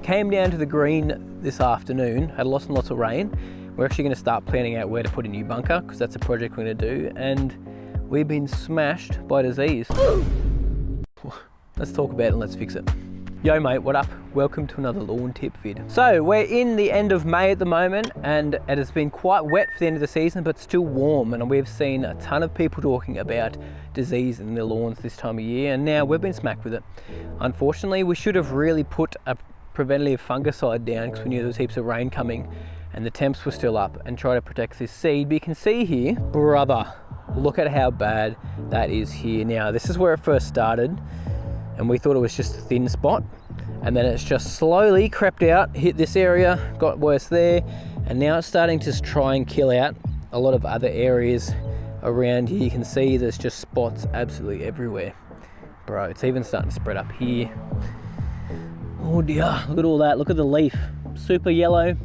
came down to the green this afternoon, had lots and lots of rain. We're actually going to start planning out where to put a new bunker, because that's a project we're going to do, and we've been smashed by disease. Let's talk about it and let's fix it. Yo mate, what up? Welcome to another lawn tip vid. So we're in the end of May at the moment, and it has been quite wet for the end of the season, but still warm, and we've seen a ton of people talking about disease in their lawns this time of year, and now we've been smacked with it. Unfortunately, we should have really put a preventative fungicide down because we knew there was heaps of rain coming and the temps were still up, and try to protect this seed. But you can see here, brother, look at how bad that is here. Now, this is where it first started, and we thought it was just a thin spot, and then it's just slowly crept out, hit this area, got worse there, and now it's starting to try and kill out a lot of other areas around here. You can see there's just spots absolutely everywhere. Bro, it's even starting to spread up here. Oh dear, look at all that, look at the leaf. Super yellow,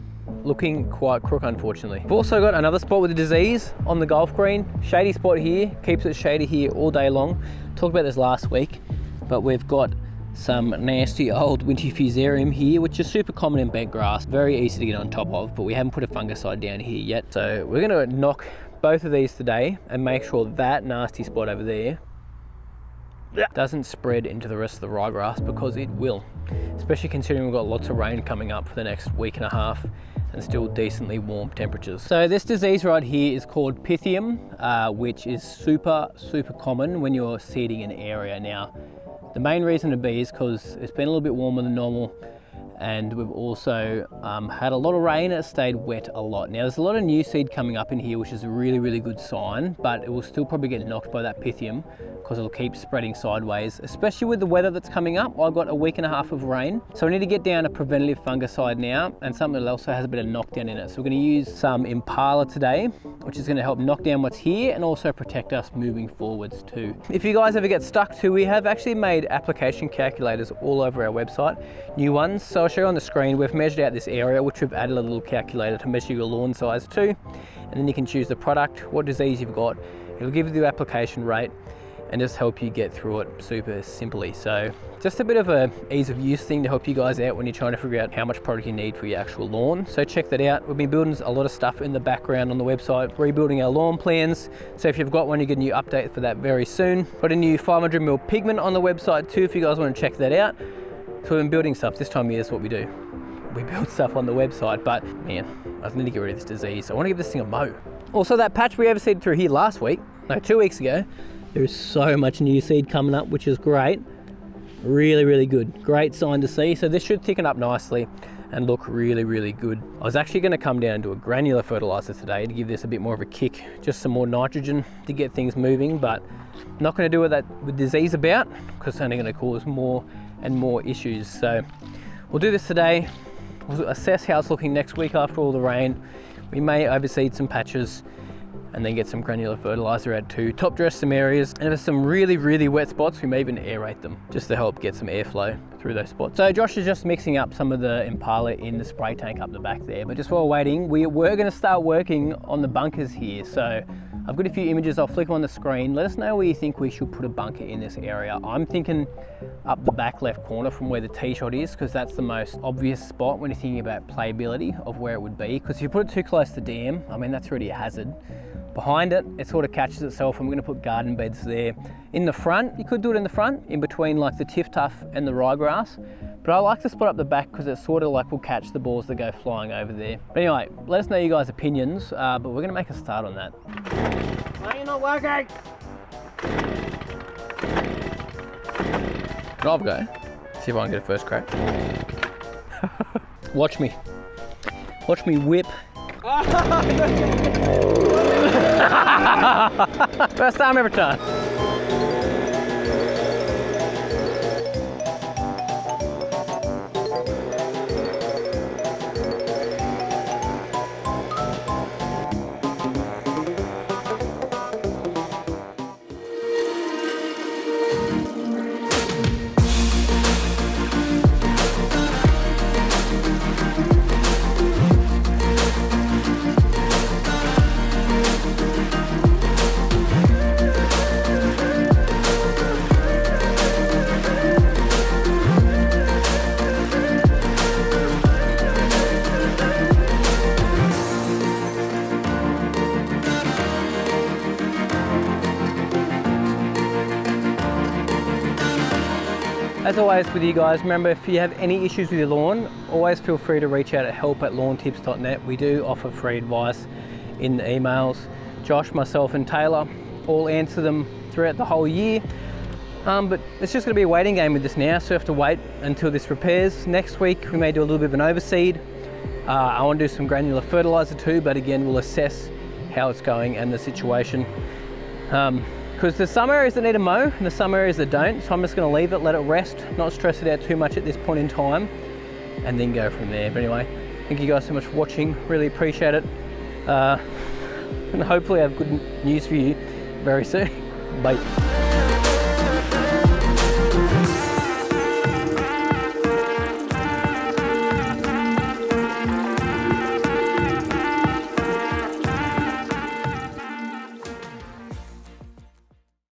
looking quite crook, unfortunately. We've also got another spot with the disease on the golf green. Shady spot here, keeps it shady here all day long. Talked about this last week, but we've got some nasty old winty fusarium here, which is super common in bent grass, very easy to get on top of, but we haven't put a fungicide down here yet. So we're gonna knock both of these today and make sure that nasty spot over there doesn't spread into the rest of the ryegrass, because it will, especially considering we've got lots of rain coming up for the next week and a half and still decently warm temperatures. So this disease right here is called Pythium, which is super common when you're seeding an area. Now, the main reason to be is because it's been a little bit warmer than normal, and we've also had a lot of rain and it stayed wet a lot. Now, there's a lot of new seed coming up in here, which is a really good sign, but it will still probably get knocked by that Pythium because it'll keep spreading sideways, especially with the weather that's coming up. I've got a week and a half of rain, so we need to get down a preventative fungicide now, and something that also has a bit of knockdown in it. So we're going to use some Impala today, which is going to help knock down what's here and also protect us moving forwards too. If you guys ever get stuck too, we have actually made application calculators all over our website, new ones. So I'll show you on the screen. We've measured out this area, which we've added a little calculator to measure your lawn size too, and then you can choose the product, what disease you've got. It'll give you the application rate and just help you get through it super simply. So just a bit of a ease of use thing to help you guys out when you're trying to figure out how much product you need for your actual lawn. So check that out. We've been building a lot of stuff in the background on the website, rebuilding our lawn plans. So if you've got one, you get a new update for that very soon. Got a new 500ml pigment on the website too, if you guys want to check that out. So we've been building stuff. This time of year is what we do. We build stuff on the website, but man, I need to get rid of this disease. I want to give this thing a mow. Also, that patch we overseeded through here last week, no, 2 weeks ago, there is so much new seed coming up, which is great. Really good. Great sign to see. So this should thicken up nicely and look really good. I was actually going to come down and do a granular fertilizer today to give this a bit more of a kick, just some more nitrogen to get things moving, but I'm not going to do that with disease about, because it's only going to cause more and more issues. So we'll do this today. We'll assess how it's looking next week after all the rain. We may overseed some patches and then get some granular fertilizer out too. Top dress some areas, and if there's some really wet spots, we may even aerate them just to help get some airflow through those spots. So Josh is just mixing up some of the Impala in the spray tank up the back there, but just while waiting, we're going to start working on the bunkers here. So I've got a few images, I'll flick them on the screen. Let us know where you think we should put a bunker in this area. I'm thinking up the back left corner from where the tee shot is, because that's the most obvious spot when you're thinking about playability of where it would be. Because if you put it too close to the dam, I mean, that's already a hazard. Behind it, it sort of catches itself, and we're going to put garden beds there. In the front, you could do it in the front, in between like the tiff tuff and the ryegrass. But I like to spot up the back because it sort of like will catch the balls that go flying over there. But anyway, let us know you guys' opinions, but we're going to make a start on that. Why are you not working? I'll have a go. See if I can get a first crack. Watch me. Watch me whip. First time every time. As always with you guys, remember if you have any issues with your lawn, always feel free to reach out at help@lawntips.net. We do offer free advice in the emails. Josh, myself and Taylor all answer them throughout the whole year. But it's just going to be a waiting game with this now, so we have to wait until this repairs. Next week we may do a little bit of an overseed. I want to do some granular fertilizer too, but again we'll assess how it's going and the situation. Because there's some areas that need a mow and there's some areas that don't, so I'm just going to leave it, let it rest, not stress it out too much at this point in time, and then go from there. But anyway, thank you guys so much for watching, really appreciate it, and hopefully I have good news for you very soon. Bye.